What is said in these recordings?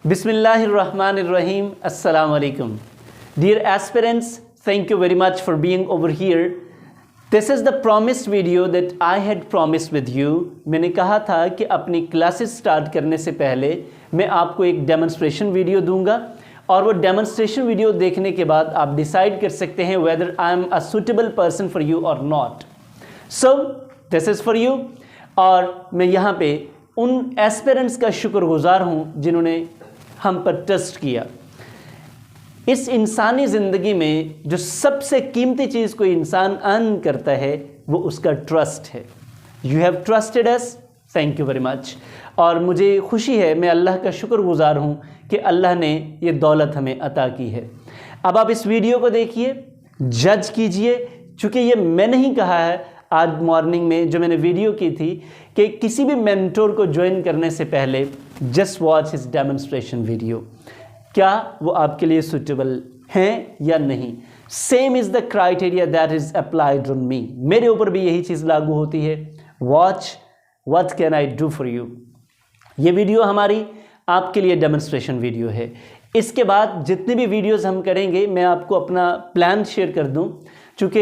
Bismillahirrahmanirrahim. Assalamu alaikum. Dear aspirants, thank you very much for being over here. This is the promised video that I had promised with you. मैंने कहा था कि अपनी classes start करने से पहले मैं आपको एक डेमोन्स्ट्रेशन वीडियो दूंगा और वो डेमोन्स्ट्रेशन वीडियो देखने के बाद आप डिसाइड कर सकते हैं whether I am a suitable person for you or not. So this is for you. और मैं यहाँ पे उन एस्पिरेंट्स का शुक्रगुजार हूँ जिन्होंने हम पर ट्रस्ट किया। इस इंसानी ज़िंदगी में जो सबसे कीमती चीज़ कोई इंसान अर्न करता है वो उसका ट्रस्ट है। You have trusted us, thank you very much. और मुझे खुशी है, मैं अल्लाह का शुक्रगुजार हूँ कि अल्लाह ने ये दौलत हमें अता की है। अब आप इस वीडियो को देखिए, जज कीजिए। चूँकि ये मैंने ही कहा है आज मॉर्निंग में जो मैंने वीडियो की थी कि किसी भी मेंटोर को ज्वाइन करने से पहले just watch his demonstration video, क्या वो आपके लिए सूटेबल हैं या नहीं। Same is the criteria that is applied on me. मेरे ऊपर भी यही चीज़ लागू होती है। Watch what can I do for you. ये वीडियो हमारी आपके लिए डेमोन्स्ट्रेशन वीडियो है। इसके बाद जितनी भी वीडियोज़ हम करेंगे मैं आपको अपना प्लान शेयर कर दूँ। चूँकि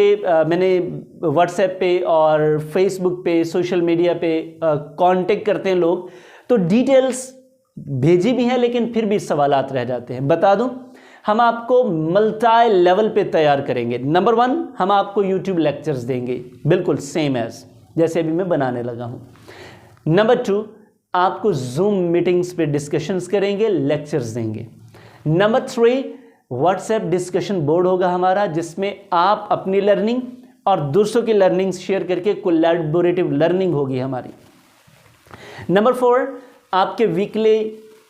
मैंने व्हाट्सएप पे और फेसबुक पे सोशल मीडिया पे कांटेक्ट करते हैं लोग, तो डिटेल्स भेजी भी हैं लेकिन फिर भी सवालात रह जाते हैं। बता दूं, हम आपको मल्टी लेवल पे तैयार करेंगे। नंबर 1, हम आपको यूट्यूब लेक्चर्स देंगे बिल्कुल सेम एज जैसे अभी मैं बनाने लगा हूँ। नंबर 2, आपको जूम मीटिंग्स पे डिस्कशंस करेंगे, लेक्चर्स देंगे। नंबर 3, व्हाट्सएप डिस्कशन बोर्ड होगा हमारा जिसमें आप अपनी लर्निंग और दूसरों की लर्निंग शेयर करके कोलैबोरेटिव लर्निंग होगी हमारी। नंबर 4, आपके वीकली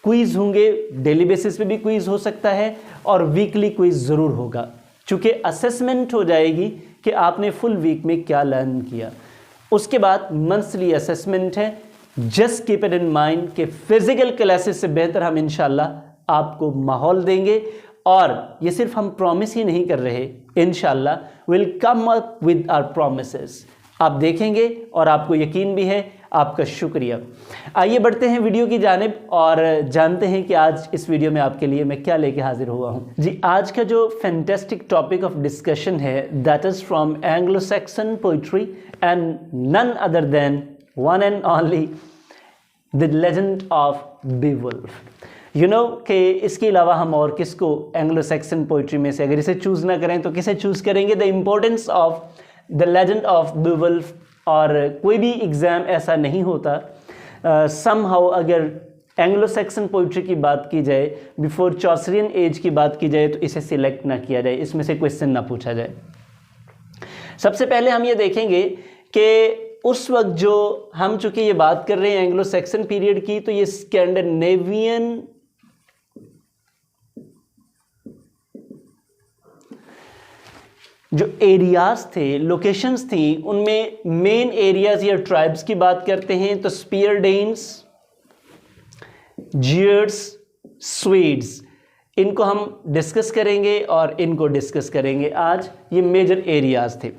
क्विज़ होंगे, डेली बेसिस पे भी क्विज़ हो सकता है और वीकली क्विज़ ज़रूर होगा। चूँकि असेसमेंट हो जाएगी कि आपने फुल वीक में क्या लर्न किया। उसके बाद मंथली असेसमेंट है। Just keep it in mind कि फिजिकल क्लासेस से बेहतर हम इंशाल्लाह आपको माहौल देंगे। और ये सिर्फ हम प्रॉमिस ही नहीं कर रहे, इंशाल्लाह will come up with our promises. आप देखेंगे और आपको यकीन भी है। आपका शुक्रिया। आइए बढ़ते हैं वीडियो की जानिब और जानते हैं कि आज इस वीडियो में आपके लिए मैं क्या लेके हाजिर हुआ हूँ। जी, आज का जो फैंटास्टिक टॉपिक ऑफ डिस्कशन है that is from Anglo Saxon poetry and none other than one and only the legend of Beowulf. You know कि इसके अलावा हम और किसको एंग्लो सैक्सन पोइट्री में से अगर इसे चूज़ ना करें तो किसे चूज़ करेंगे। The importance of the legend of Beowulf. और कोई भी एग्ज़ाम ऐसा नहीं होता समहाउ अगर एंग्लो सैक्सन पोइट्री की बात की जाए, बिफोर चौसरियन एज की बात की जाए तो इसे सिलेक्ट ना किया जाए, इसमें से क्वेश्चन ना पूछा जाए। सबसे पहले हम ये देखेंगे कि उस वक्त जो हम चूँकि ये बात कर रहे हैं एंग्लो सैक्सन पीरियड की, तो ये स्कैंडिनेवियन जो एरियाज़ थे, लोकेशंस थी, उनमें मेन एरियाज़ या ट्राइब्स की बात करते हैं तो स्पीयरडेन्स, जियर्स, स्वीड्स, इनको हम डिस्कस करेंगे और इनको डिस्कस करेंगे आज। ये मेजर एरियाज़ थे।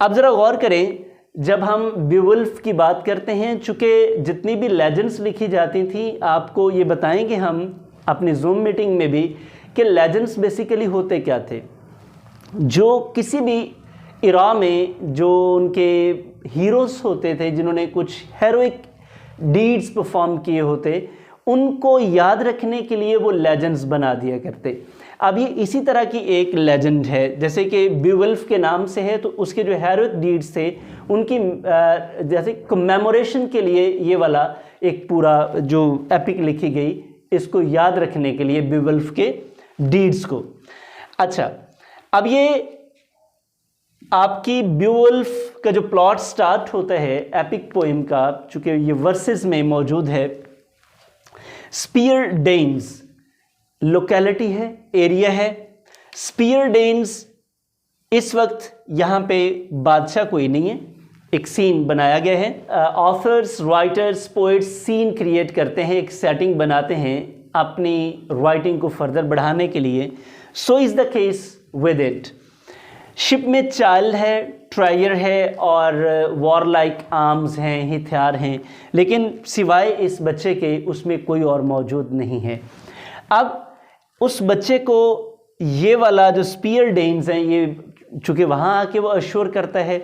अब ज़रा गौर करें, जब हम बीवुल्फ की बात करते हैं, चूँकि जितनी भी लेजेंड्स लिखी जाती थी आपको ये बताएंगे हम अपनी जूम मीटिंग में भी कि लेजेंड्स बेसिकली होते क्या थे। जो किसी भी इरा में जो उनके हीरोज़ होते थे जिन्होंने कुछ हेरोइक डीड्स परफॉर्म किए होते, उनको याद रखने के लिए वो लेजेंड्स बना दिया करते। अब ये इसी तरह की एक लेजेंड है, जैसे कि बीवुल्फ के नाम से है तो उसके जो हेरोइक डीड्स थे उनकी जैसे कमेमोरेशन के लिए ये वाला एक पूरा जो एपिक लिखी गई, इसको याद रखने के लिए बीवुल्फ के डीड्स को। अच्छा, अब ये आपकी बीवुल्फ का जो प्लॉट स्टार्ट होता है एपिक पोइम का, चूँकि ये वर्सेस में मौजूद है। स्पीयरडेन्स लोकेलिटी है, एरिया है। स्पीयरडेन्स इस वक्त यहाँ पे बादशाह कोई नहीं है, एक सीन बनाया गया है। Authors, writers, poets scene create करते हैं, एक सेटिंग बनाते हैं अपनी राइटिंग को फर्दर बढ़ाने के लिए। So is the case with it. Ship में चाइल्ड है, ट्रायर है और वॉर लाइक आर्म्स हैं, हथियार हैं, लेकिन सिवाय इस बच्चे के उसमें कोई और मौजूद नहीं है। अब उस बच्चे को ये वाला जो स्पीयर डेन्स हैं, ये चूँकि वहाँ आके वो अश्योर करता है,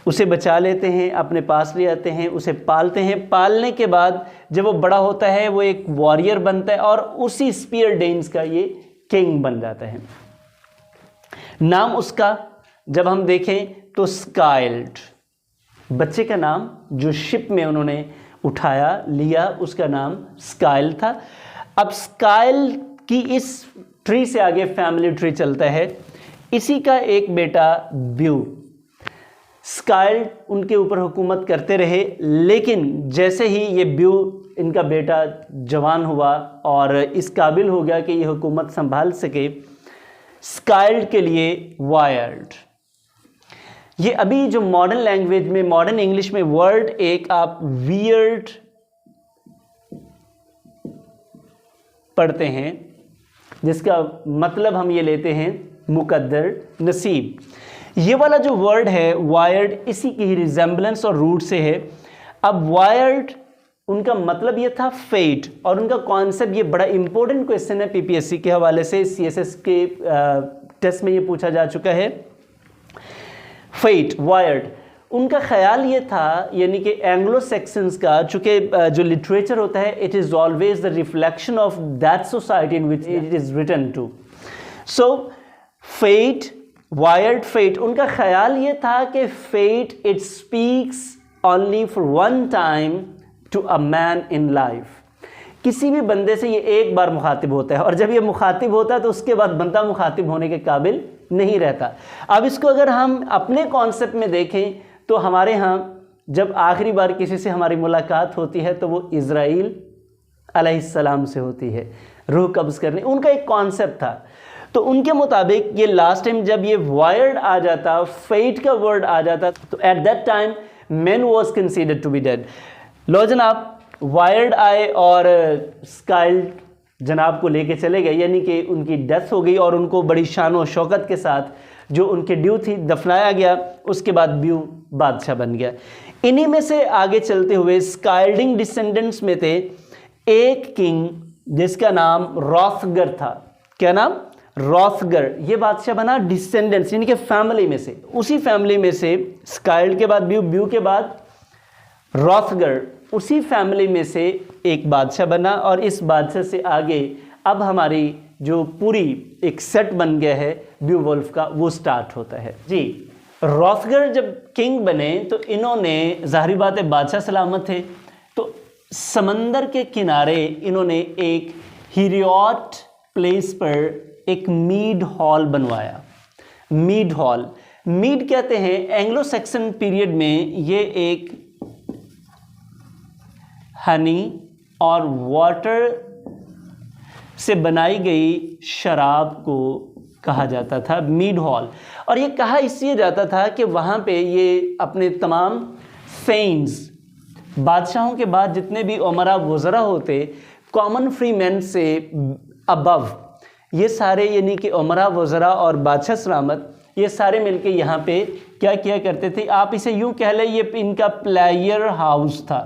उसे बचा लेते हैं, अपने पास ले आते हैं, उसे पालते हैं। पालने के बाद जब वो बड़ा होता है वो एक वॉरियर बनता है और उसी स्पीयर डेन्स का ये किंग बन जाता है। नाम उसका जब हम देखें तो स्काइल्ड, बच्चे का नाम जो शिप में उन्होंने उठाया लिया उसका नाम स्काइल था। अब स्काइल की इस ट्री से आगे फैमिली ट्री चलता है, इसी का एक बेटा ब्यू। स्काइल उनके ऊपर हुकूमत करते रहे, लेकिन जैसे ही ये ब्यू इनका बेटा जवान हुआ और इस काबिल हो गया कि ये हुकूमत संभाल सके, स्काइल्ड के लिए वायर्ड, ये अभी जो मॉडर्न लैंग्वेज में, मॉडर्न इंग्लिश में वर्ड एक आप वियर्ड पढ़ते हैं, जिसका मतलब हम ये लेते हैं मुकद्दर, नसीब। ये वाला जो वर्ड है वायर्ड, इसी की रिजेंबलेंस और रूट से है। अब वायर्ड उनका मतलब ये था फेट, और उनका कॉन्सेप्ट, ये बड़ा इंपॉर्टेंट क्वेश्चन है पीपीएससी के हवाले से, सीएसएस के टेस्ट में ये पूछा जा चुका है। फेट, वायर्ड, उनका ख्याल ये था, यानी कि एंग्लो सेक्शंस का, चूँकि जो लिटरेचर होता है it is always the reflection of that society in which it is written to. So fate, wired, fate, उनका ख्याल ये था कि fate it speaks only for one time to a man in life. किसी भी बंदे से ये एक बार मुखातिब होता है, और जब ये मुखातिब होता है तो उसके बाद बंदा मुखातिब होने के काबिल नहीं रहता। अब इसको अगर हम अपने कॉन्सेप्ट में देखें तो हमारे यहाँ जब आखिरी बार किसी से हमारी मुलाकात होती है तो वो इज़राइल अलैहिस्सलाम से होती है, रूह कब्ज़ करने, उनका एक कॉन्सेप्ट था। तो उनके मुताबिक ये लास्ट टाइम जब ये वायर्ड आ जाता, फेट का वर्ड आ जाता, तो at that time man was considered to be dead. लो जनाब, वायर्ड आए और स्काइल्ड जनाब को लेके चले गए, यानी कि उनकी डेथ हो गई और उनको बड़ी शान और शौकत के साथ जो उनके ड्यू थी दफनाया गया। उसके बाद ब्यू बादशाह बन गया। इन्हीं में से आगे चलते हुए स्काइल्डिंग डिसेंडेंट्स में थे एक किंग जिसका नाम रॉथगर था। क्या नाम? रॉथगर। ये बादशाह बना डिसेंडेंट्स यानी कि फैमिली में से, उसी फैमिली में से स्काइल्ड के बाद ब्यू, ब्यू के बाद रॉथगर, उसी फैमिली में से एक बादशाह बना। और इस बादशाह से आगे अब हमारी जो पूरी एक सेट बन गया है ब्यूवुल्फ का, वो स्टार्ट होता है जी। रॉथगर जब किंग बने तो इन्होंने, ज़ाहिर बात है बादशाह सलामत थे, तो समंदर के किनारे इन्होंने एक हिरियट प्लेस पर एक मीड हॉल बनवाया। मीड हॉल, मीड कहते हैं एंग्लो सैक्सन पीरियड में, ये एक हनी और वाटर से बनाई गई शराब को कहा जाता था मीड हॉल। और ये कहा इसलिए जाता था कि वहाँ पे ये अपने तमाम सेंट्स, बादशाहों के बाद जितने भी उमरा वज़रा होते, कॉमन फ्री मैन से अबव, ये सारे यानी कि उमरा वज़रा और बादशाह सलामत, ये सारे मिलके यहाँ पे क्या किया करते थे, आप इसे यूँ कह लें, ये इनका प्लेयर हाउस था,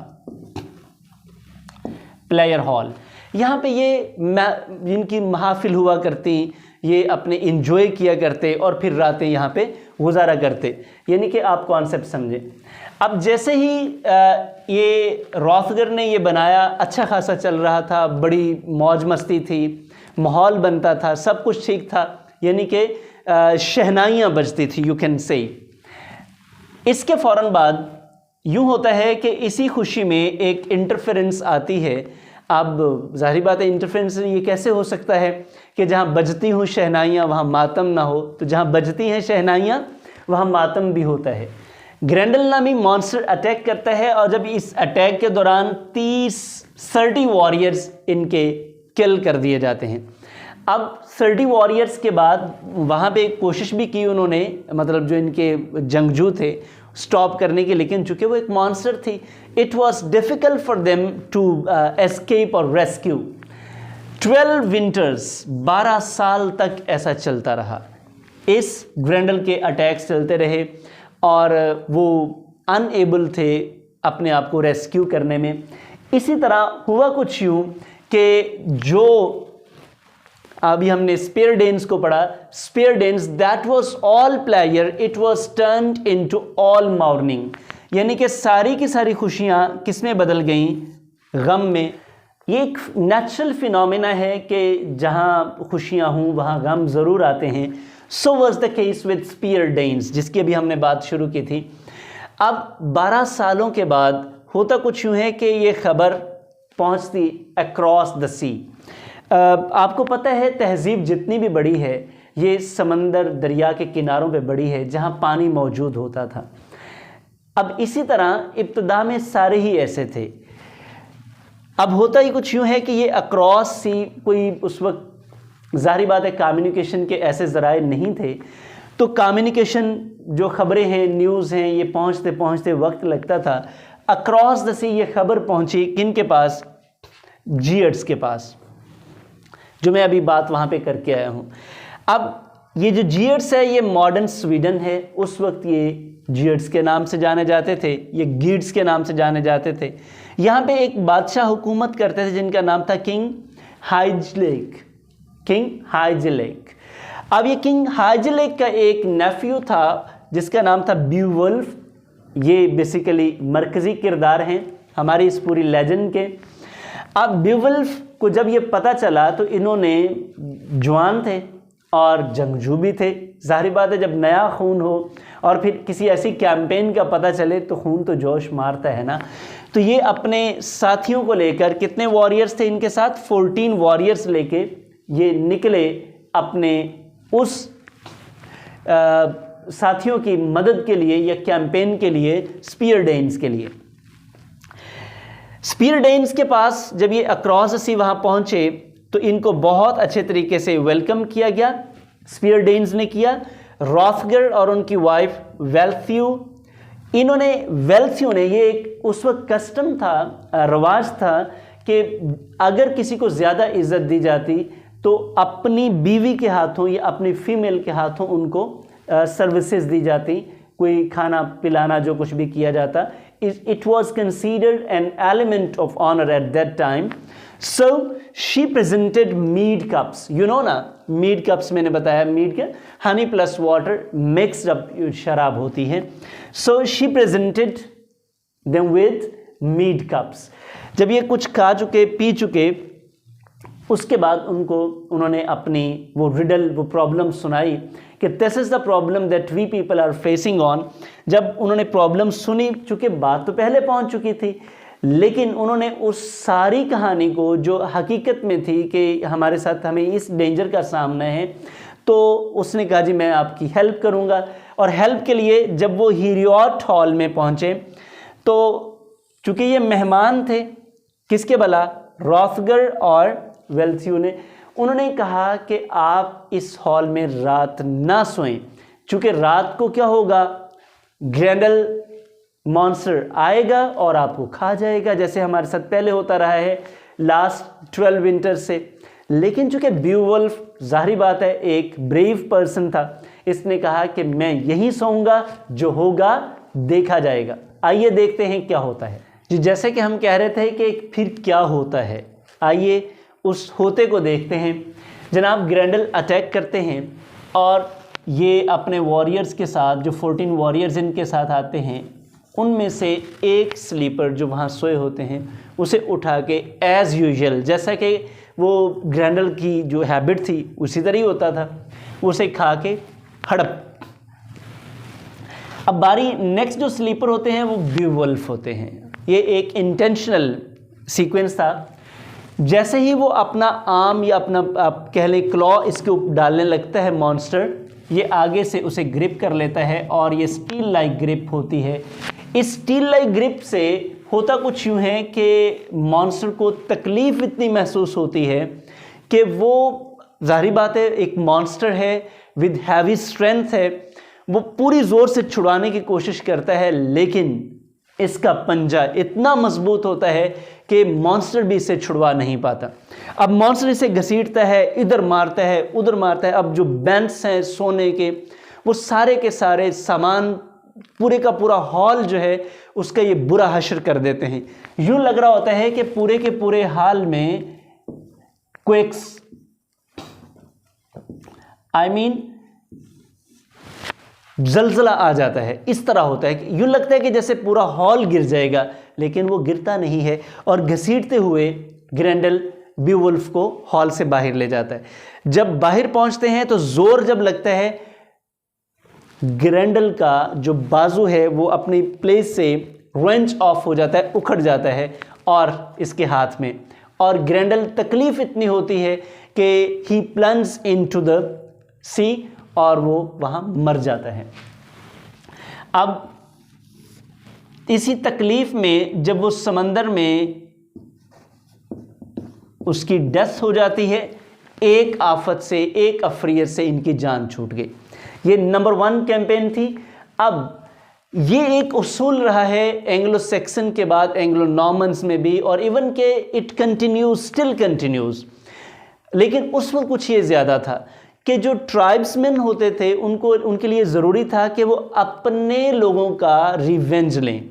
प्लेयर हॉल। यहाँ पे ये जिनकी महफिल हुआ करती, ये अपने इंजॉय किया करते और फिर रातें यहाँ पे गुजारा करते, यानी कि आप कॉन्सेप्ट समझें। अब जैसे ही ये रॉथगर ने ये बनाया, अच्छा खासा चल रहा था, बड़ी मौज मस्ती थी, माहौल बनता था, सब कुछ ठीक था, यानी कि शहनाइयाँ बजती थी, यू कैन से। इसके फ़ौरन बाद यूँ होता है कि इसी खुशी में एक इंटरफेरेंस आती है। अब ज़ाहिर बात है इंटरफेरेंस ये कैसे हो सकता है कि जहाँ बजती हूँ शहनाइयाँ वहाँ मातम ना हो, तो जहाँ बजती हैं शहनाइयाँ वहाँ मातम भी होता है। ग्रेंडल नामी मॉन्स्टर अटैक करता है और जब इस अटैक के दौरान 30 वॉरियर्स इनके किल कर दिए जाते हैं। अब 30 वॉरियर्स के बाद वहाँ पे कोशिश भी की उन्होंने, मतलब जो इनके जंगजू थे, स्टॉप करने की, लेकिन चूँकि वो एक मॉन्स्टर थी, it was difficult for them to escape और रेस्क्यू। 12 विंटर्स, 12 साल तक ऐसा चलता रहा, इस ग्रेंडल के अटैक्स चलते रहे और वो अनएबल थे अपने आप को रेस्क्यू करने में। इसी तरह हुआ कुछ यूँ कि जो अभी हमने स्पेयर डेंस को पढ़ा। Spare dance that was all pleasure it was turned into all mourning, यानी कि सारी की सारी खुशियां किस में बदल गईं? गम में। ये एक नेचुरल फिनोमेना है कि जहां खुशियां हों वहां गम ज़रूर आते हैं। So was the case with spare dance, जिसकी अभी हमने बात शुरू की थी। अब 12 सालों के बाद होता कुछ यूँ है कि ये खबर पहुंचती अक्रॉस द सी। आपको पता है तहज़ीब जितनी भी बड़ी है ये समंदर दरिया के किनारों पे बड़ी है जहां पानी मौजूद होता था। अब इसी तरह इब्तिदा में सारे ही ऐसे थे। अब होता ही कुछ यूँ है कि ये अक्रॉस सी, कोई उस वक्त ज़ाहिर बात है कम्युनिकेशन के ऐसे ज़राए नहीं थे, तो कम्युनिकेशन जो ख़बरें हैं, न्यूज़ हैं, ये पहुँचते पहुँचते वक्त लगता था। अक्रॉस द सी ये खबर पहुँची किन के पास? जीएट्स के पास, जो मैं अभी बात वहाँ पे करके आया हूँ। अब ये जो जीएट्स है ये मॉडर्न स्वीडन है। उस वक्त ये जीएट्स के नाम से जाने जाते थे, ये गीड्स के नाम से जाने जाते थे। यहाँ पे एक बादशाह हुकूमत करते थे जिनका नाम था किंग हाइजलेक। किंग हाइजलेक। अब ये किंग हाइजलेक का एक नेफ्यू था जिसका नाम था बीवुल्फ। ये बेसिकली मरकज़ी किरदार हैं हमारी इस पूरी लेजेंड के। अब बीवुल्फ को जब ये पता चला तो इन्होंने, जवान थे और जंगजू भी थे, ज़ाहिर बात है जब नया खून हो और फिर किसी ऐसी कैंपेन का पता चले तो खून तो जोश मारता है ना। तो ये अपने साथियों को लेकर, कितने वॉरियर्स थे इनके साथ? 14 वॉरियर्स लेके ये निकले अपने उस साथियों की मदद के लिए या कैंपेन के लिए, स्पीयर डेन्स के लिए। स्पीयर डेन्स के पास जब ये अक्रॉस सी वहाँ पहुँचे तो इनको बहुत अच्छे तरीके से वेलकम किया गया। स्पीयर डेन्स ने किया। रॉथगर और उनकी वाइफ वेल्थ्यू, इन्होंने, वेल्थ्यू ने, ये एक उस वक्त कस्टम था, रवाज था कि अगर किसी को ज़्यादा इज्जत दी जाती तो अपनी बीवी के हाथों या अपनी फीमेल के हाथों उनको सर्विसेज दी जाती, कोई खाना पिलाना जो कुछ भी किया जाता। It was considered an element of honor at that time. So she presented mead cups. You know ना, mead cups मैंने बताया, mead क्या? Honey plus water mixed up शराब होती है। So she presented them with mead cups. जब ये कुछ खा चुके, पी चुके, उसके बाद उन्होंने अपनी वो रिडल, वो प्रॉब्लम सुनाई कि this is the problem that we people are facing on. जब उन्होंने प्रॉब्लम सुनी, चूँकि बात तो पहले पहुंच चुकी थी, लेकिन उन्होंने उस सारी कहानी को जो हकीकत में थी कि हमारे साथ हमें इस डेंजर का सामना है, तो उसने कहा जी मैं आपकी हेल्प करूंगा। और हेल्प के लिए जब वो हीरियट हॉल में पहुंचे तो चूँकि ये मेहमान थे किसके भला? रॉथगर और वेल्थ्यू ने। उन्होंने कहा कि आप इस हॉल में रात ना सोएं, चूँकि रात को क्या होगा? ग्रेंडल मॉन्स्टर आएगा और आपको खा जाएगा, जैसे हमारे साथ पहले होता रहा है लास्ट 12 विंटर से। लेकिन चूँकि बीवुल्फ ज़ाहिर बात है एक ब्रेव पर्सन था, इसने कहा कि मैं यहीं सोऊंगा, जो होगा देखा जाएगा। आइए देखते हैं क्या होता है जी। जैसे कि हम कह रहे थे कि फिर क्या होता है, आइए उस होते को देखते हैं। जनाब ग्रेंडल अटैक करते हैं और ये अपने वॉरियर्स के साथ, जो 14 वॉरियर्स इनके साथ आते हैं, उनमें से एक स्लीपर जो वहाँ सोए होते हैं उसे उठा के एज़ यूजुअल, जैसा कि वो ग्रेंडल की जो हैबिट थी उसी तरह ही होता था, उसे खा के हड़प। अब बारी नेक्स्ट जो स्लीपर होते हैं वो बीवुल्फ होते हैं। ये एक इंटेंशनल सीक्वेंस था। जैसे ही वो अपना आर्म या अपना आप कह लें क्लॉ इसके ऊपर डालने लगता है मॉन्स्टर, ये आगे से उसे ग्रिप कर लेता है और ये स्टील लाइक ग्रिप होती है। इस स्टील लाइक ग्रिप से होता कुछ यूँ है कि मॉन्स्टर को तकलीफ़ इतनी महसूस होती है कि वो, ज़ाहिर बात है एक मॉन्स्टर है विद हैवी स्ट्रेंथ है, वो पूरी ज़ोर से छुड़ाने की कोशिश करता है, लेकिन इसका पंजा इतना मजबूत होता है कि मॉन्स्टर भी इसे छुड़वा नहीं पाता। अब मॉन्स्टर इसे घसीटता है, इधर मारता है, उधर मारता है। अब जो बेंच हैं सोने के, वो सारे के सारे सामान, पूरे का पूरा हॉल जो है उसका ये बुरा हश्र कर देते हैं। यूँ लग रहा होता है कि पूरे के पूरे हाल में क्वेक्स आई मीन जलजला आ जाता है, इस तरह होता है कि यूँ लगता है कि जैसे पूरा हॉल गिर जाएगा, लेकिन वो गिरता नहीं है और घसीटते हुए ग्रेंडल बीवुल्फ को हॉल से बाहर ले जाता है। जब बाहर पहुंचते हैं तो जोर जब लगता है, ग्रेंडल का जो बाजू है वो अपनी प्लेस से रेंच ऑफ हो जाता है, उखड़ जाता है और इसके हाथ में, और ग्रेंडल तकलीफ इतनी होती है कि ही प्लंज इनटू द सी और वो वहाँ मर जाता है। अब इसी तकलीफ में जब वो समंदर में उसकी डेथ हो जाती है, एक आफत से, एक अफरियत से इनकी जान छूट गई। ये नंबर 1 कैंपेन थी। अब ये एक उसूल रहा है एंग्लो सेक्सन के बाद एंग्लो नॉर्मन्स में भी, और इवन के इट कंटिन्यूज, स्टिल कंटिन्यूज। लेकिन उस वक्त कुछ ये ज़्यादा था कि जो ट्राइब्समैन होते थे उनके लिए ज़रूरी था कि वो अपने लोगों का रिवेंज लें,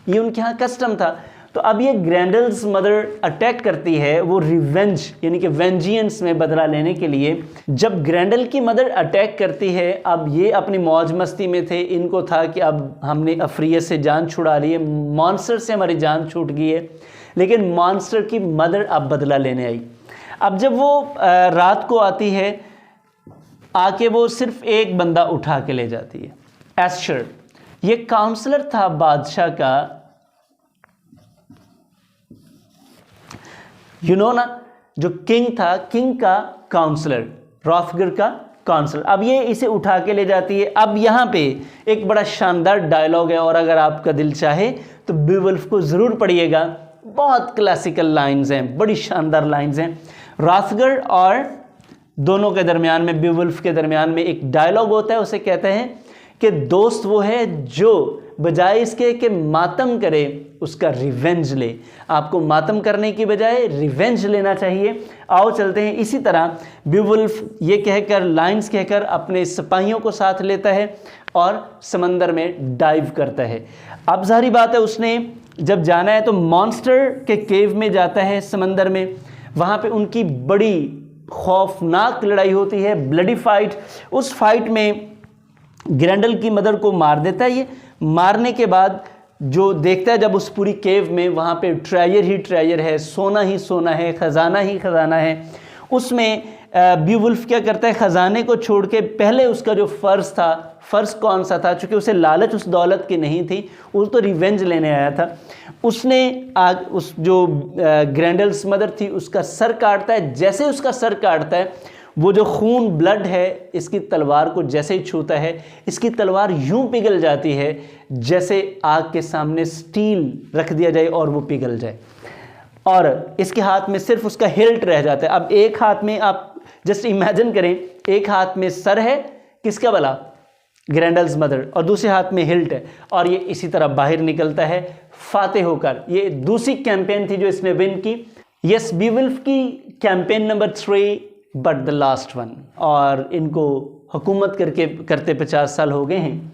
ये उनके यहाँ कस्टम था। तो अब ये ग्रेंडल्स मदर अटैक करती है, वो रिवेंज यानी कि वेंजियंस में बदला लेने के लिए। जब ग्रेंडल की मदर अटैक करती है, अब ये अपनी मौज मस्ती में थे, इनको था कि अब हमने अफरियत से जान छुड़ा ली है, मॉन्स्टर से हमारी जान छूट गई है, लेकिन मॉन्स्टर की मदर अब बदला लेने आई। अब जब वो रात को आती है, आके वो सिर्फ एक बंदा उठा के ले जाती है, एस्चर। ये काउंसलर था बादशाह का, ना, जो किंग था, किंग का काउंसलर, रॉथगर का काउंसलर। अब ये इसे उठा के ले जाती है। अब यहाँ पे एक बड़ा शानदार डायलॉग है, और अगर आपका दिल चाहे तो बीवुल्फ को ज़रूर पढ़िएगा। बहुत क्लासिकल लाइंस हैं, बड़ी शानदार लाइंस हैं। रॉथगर और दोनों के दरमियान में, बीवुल्फ के दरमियान में एक डायलॉग होता है, उसे कहते हैं कि दोस्त वो है जो बजाय इसके कि मातम करे उसका रिवेंज ले। आपको मातम करने की बजाय रिवेंज लेना चाहिए। आओ चलते हैं। इसी तरह बीवुल्फ ये कहकर, लाइंस कहकर अपने सिपाहियों को साथ लेता है और समंदर में डाइव करता है। अब जाहिर बात है उसने जब जाना है तो मॉन्स्टर के केव में जाता है समंदर में। वहाँ पे उनकी बड़ी खौफनाक लड़ाई होती है, ब्लडी फाइट। उस फाइट में ग्रेंडल की मदर को मार देता है। ये मारने के बाद जो देखता है, जब उस पूरी केव में वहाँ पे ट्रेजर ही ट्रेजर है, सोना ही सोना है, ख़जाना ही ख़जाना है, उसमें बीवुल्फ क्या करता है, ख़जाने को छोड़ के पहले उसका जो फ़र्ज़ था, फ़र्ज़ कौन सा था, चूँकि उसे लालच उस दौलत की नहीं थी, वो तो रिवेंज लेने आया था। उसने उस जो ग्रेंडल्स मदर थी उसका सर काटता है। जैसे उसका सर काटता है, वो जो खून, ब्लड है, इसकी तलवार को जैसे ही छूता है, इसकी तलवार यूं पिघल जाती है जैसे आग के सामने स्टील रख दिया जाए और वो पिघल जाए, और इसके हाथ में सिर्फ उसका हिल्ट रह जाता है। अब एक हाथ में, आप जस्ट इमेजिन करें, एक हाथ में सर है, किसका भला, ग्रेंडल्स मदर, और दूसरे हाथ में हिल्ट है, और ये इसी तरह बाहर निकलता है फातेह होकर। ये दूसरी कैंपेन थी जो इसने विन की। यस, बीवुल्फ की campaign number 3 but the last one, और इनको हुकूमत करते 50 साल हो गए हैं।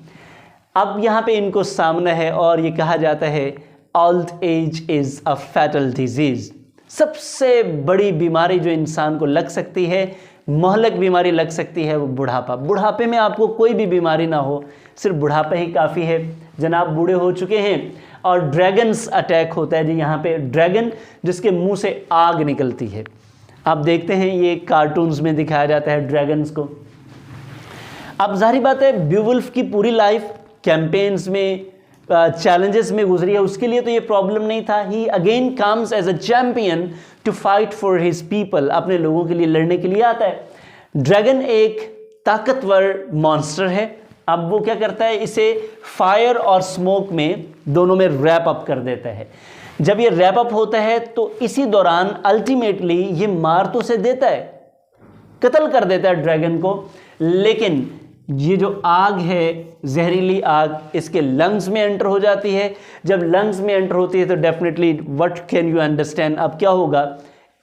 अब यहाँ पे इनको सामना है, और ये कहा जाता है old age is a fatal disease. सबसे बड़ी बीमारी जो इंसान को लग सकती है, मोहलक बीमारी लग सकती है, वो बुढ़ापा। बुढ़ापे में आपको कोई भी बीमारी ना हो, सिर्फ बुढ़ापा ही काफ़ी है। जनाब बूढ़े हो चुके हैं और ड्रैगन्स अटैक होता है जी। यहाँ पे ड्रैगन जिसके मुंह से आग निकलती है, आप देखते हैं ये कार्टून्स में दिखाया जाता है ड्रैगन्स को। अब जाहिर बात है बीवुल्फ की पूरी लाइफ कैंपेन्स में, चैलेंजेस में गुजरी है, उसके लिए तो ये प्रॉब्लम नहीं था। He again comes as a champion to fight for his people, अपने लोगों के लिए लड़ने के लिए आता है। ड्रैगन एक ताकतवर मॉन्स्टर है। अब वो क्या करता है, इसे फायर और स्मोक में, दोनों में रैप अप कर देता है। जब ये रैप अप होता है तो इसी दौरान अल्टीमेटली ये मार तो उसे देता है, कत्ल कर देता है ड्रैगन को, लेकिन ये जो आग है, जहरीली आग, इसके लंग्स में एंटर हो जाती है। जब लंग्स में एंटर होती है तो definitely what can you understand, अब क्या होगा,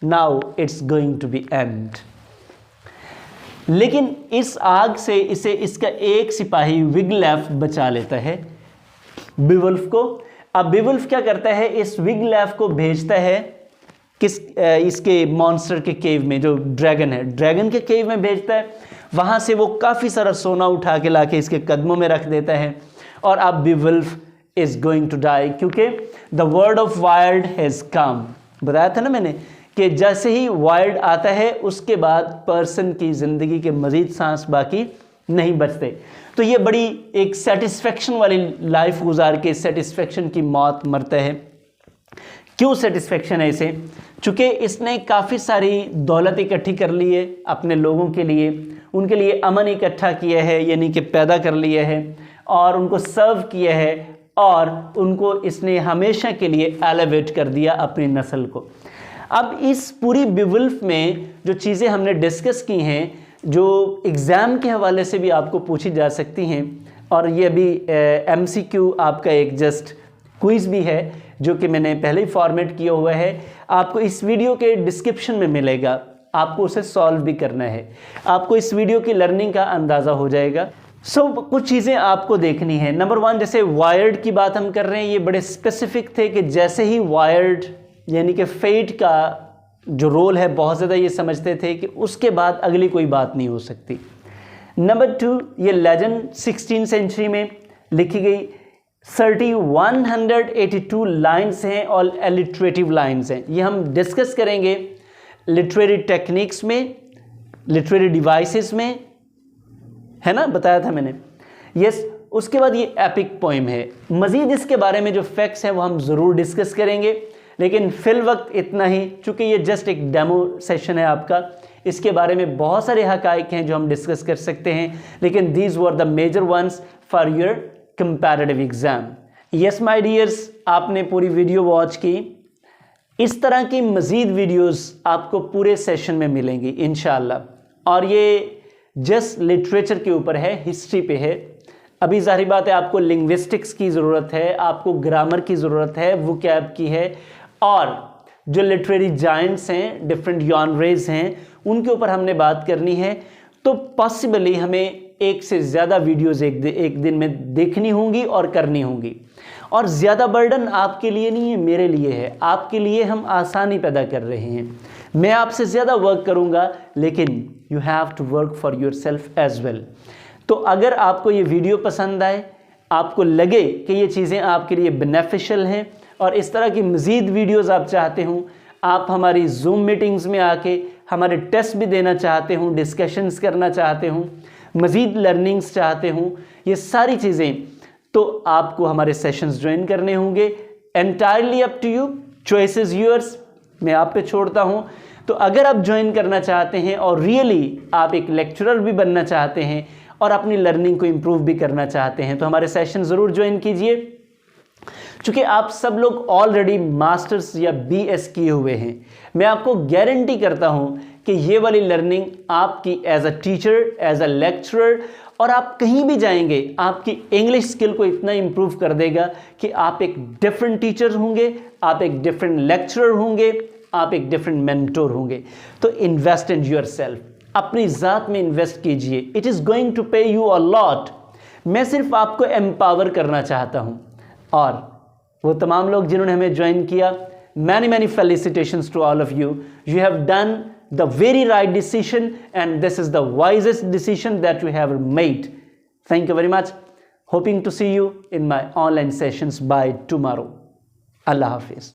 now it's going to be end. लेकिन इस आग से इसका एक सिपाही विगलैफ बचा लेता है बीवुल्फ को। अब बीवुल्फ क्या करता है, इस विगलैफ को भेजता है इसके मॉन्स्टर के केव में, जो ड्रैगन है, ड्रैगन के केव में भेजता है। वहाँ से वो काफ़ी सारा सोना उठा के ला के इसके कदमों में रख देता है और अब Beowulf is going to die, क्योंकि the word of wild has come. बताया था ना मैंने कि जैसे ही वाइल्ड आता है उसके बाद पर्सन की ज़िंदगी के मज़ीद सांस बाकी नहीं बचते। तो ये बड़ी एक सेटिस्फेक्शन वाली लाइफ गुजार के सेटिस्फेक्शन की मौत मरता है। क्यों सेटिस्फेक्शन है इसे? चूँकि इसने काफ़ी सारी दौलत इकट्ठी कर ली है अपने लोगों के लिए, उनके लिए अमन इकट्ठा किया है, यानी कि पैदा कर लिया है और उनको सर्व किया है और उनको इसने हमेशा के लिए एलिवेट कर दिया अपनी नस्ल को। अब इस पूरी बेवुल्फ में जो चीज़ें हमने डिस्कस की हैं, जो एग्ज़ाम के हवाले से भी आपको पूछी जा सकती हैं, और ये अभी MCQ आपका एक जस्ट क्विज़ भी है जो कि मैंने पहले ही फॉर्मेट किया हुआ है, आपको इस वीडियो के डिस्क्रिप्शन में मिलेगा, आपको उसे सॉल्व भी करना है, आपको इस वीडियो की लर्निंग का अंदाज़ा हो जाएगा। कुछ चीज़ें आपको देखनी है। नंबर 1, जैसे वायर्ड की बात हम कर रहे हैं, ये बड़े स्पेसिफिक थे कि जैसे ही वायर्ड यानी कि फेट का जो रोल है बहुत ज़्यादा ये समझते थे कि उसके बाद अगली कोई बात नहीं हो सकती। नंबर 2, ये लेजेंड 16th सेंचुरी में लिखी गई 182 लाइन्स हैं और एलिट्रेटिव लाइन्स हैं। ये हम डिस्कस करेंगे लिटरेरी टेक्निक्स में, लिटरेरी डिवाइसेस में, है ना, बताया था मैंने। यस, उसके बाद ये एपिक पोइम है। मज़ीद इसके बारे में जो फैक्ट्स हैं वो हम ज़रूर डिस्कस करेंगे, लेकिन फिल वक्त इतना ही, चूँकि ये जस्ट एक डेमो सेशन है आपका। इसके बारे में बहुत सारे हक़ाइक़ हैं जो हम डिस्कस कर सकते हैं, लेकिन these were the major ones for your comparative exam. Yes my dears, आपने पूरी वीडियो वॉच की। इस तरह की मज़ीद वीडियोस आपको पूरे सेशन में मिलेंगी इंशाअल्लाह, और ये जस्ट लिटरेचर के ऊपर है, हिस्ट्री पे है। अभी ज़ाहिर बात है आपको लिंग्विस्टिक्स की ज़रूरत है, आपको ग्रामर की ज़रूरत है, वोकैब की है, और जो लिटरेरी जायंट्स हैं, डिफरेंट जॉनरेज हैं, उनके ऊपर हमने बात करनी है। तो पॉसिबली हमें एक से ज़्यादा वीडियोज़ एक दिन में देखनी होंगी और करनी होंगी, और ज़्यादा बर्डन आपके लिए नहीं है, मेरे लिए है। आपके लिए हम आसानी पैदा कर रहे हैं। मैं आपसे ज़्यादा वर्क करूँगा, लेकिन you have to work for yourself as well. तो अगर आपको ये वीडियो पसंद आए, आपको लगे कि ये चीज़ें आपके लिए बेनिफिशियल हैं और इस तरह की मज़ीद वीडियोज़ आप चाहते हों, आप हमारी जूम मीटिंग्स में आके हमारे टेस्ट भी देना चाहते हों, डिस्कशंस करना चाहते हों, मज़ीद लर्निंग्स चाहते हों, ये सारी चीज़ें, तो आपको हमारे सेशंस ज्वाइन करने होंगे। Entirely up to you, choice is yours, मैं आप पे छोड़ता हूँ। तो अगर आप ज्वाइन करना चाहते हैं और रियली आप एक लेक्चरर भी बनना चाहते हैं और अपनी लर्निंग को इम्प्रूव भी करना चाहते हैं, तो हमारे सेशन ज़रूर ज्वाइन कीजिए। चूँकि आप सब लोग ऑलरेडी मास्टर्स या BS किए हुए हैं, मैं आपको गारंटी करता हूँ कि ये वाली लर्निंग आपकी as a teacher, as a lecturer, और आप कहीं भी जाएंगे आपकी इंग्लिश स्किल को इतना इम्प्रूव कर देगा कि आप एक डिफरेंट टीचर होंगे, आप एक डिफरेंट लेक्चरर होंगे, आप एक डिफरेंट मेंटोर होंगे। तो इन्वेस्ट इन योरसेल्फ, अपनी ज़ात में इन्वेस्ट कीजिए। इट इज़ गोइंग टू पे यू अ लॉट। मैं सिर्फ आपको एम्पावर करना चाहता हूँ, और वो तमाम लोग जिन्होंने हमें ज्वाइन किया, many felicitations to all of you. You have done the very right decision, and this is the wisest decision that you have made. Thank you very much. Hoping to see you in my online sessions by tomorrow. Allah Hafiz.